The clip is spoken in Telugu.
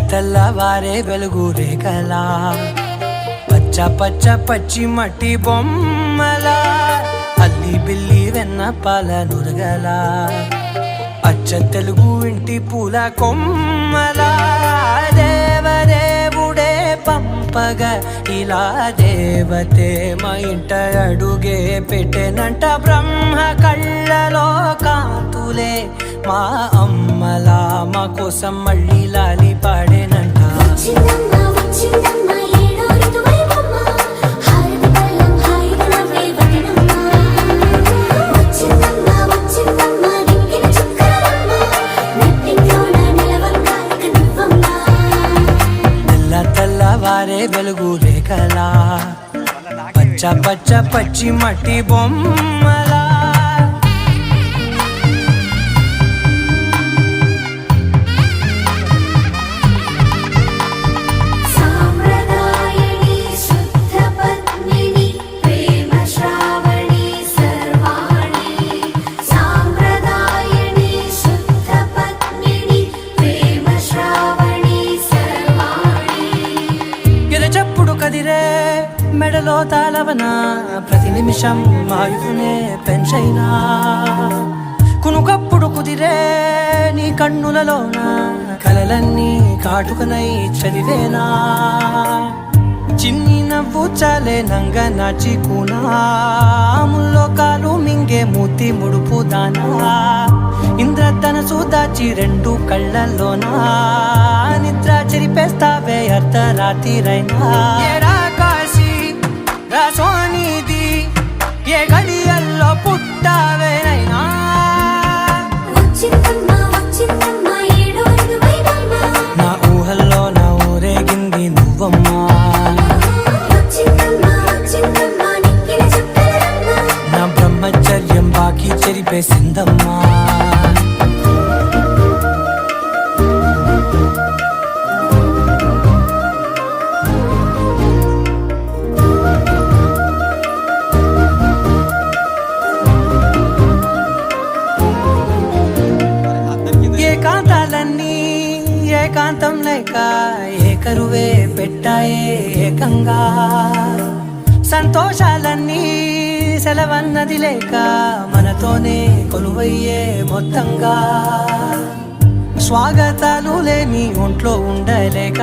తెల్లవారే వెలుగు రేఖలా పచ్చ పచ్చ పచ్చి మట్టి బొమ్మలా అల్లి బిల్లి వెన్న పాల నురగలా అచ్చ తెలుగు ఇంటి పూల కొమ్మలా దేవదేవుడే పంపగా ఇలా దేవతే మా ఇంట అడుగే పెట్టెనంట బ్రహ్మ కళ్ళలో కాంతులే మా అమ్మలా మా కోసం మళ్ళీ లాలి పాడేనంట. తెల్లవారే వెలుగు రేఖలా పచ్చ పచ్చ పచ్చి మట్టి బొమ్మలా కదిరే మెడలో తాళవన ప్రతి నిమిషం ఆయునే పెంచైనా కునుకప్పుడు కుదిరే నీ కన్నులలోన కలలన్నీ కాటుకనై చదివేనా చిన్ని నవ్వు చాలే నంగ నాచి కూనాముల్లో కాలు మింగే మూతి ముడుపు దానా ఇంద్రధనసు దాచి రెండు కళ్ళల్లోనా నిద్ర చెరిపేస్తావే అర్ధరాత్రిరైనా కాశీ రాసోనిది ఏ గడియల్లో పుట్టావేనైనా నా ఊహల్లో నా ఊరేగింది నువ్వమ్మా నా బ్రహ్మచర్యం బాకీ చెరిపేసిందమ్మా. ఏకాంతాలన్నీ ఏకాంతం లేక ఏకరువే పెట్టాయే ఏకంగా సంతోషాలన్నీ సెలవన్నది లేక మనతోనే కొలువయ్యే మొత్తంగా స్వాగతాలు లేని ఒంట్లో ఉండలేక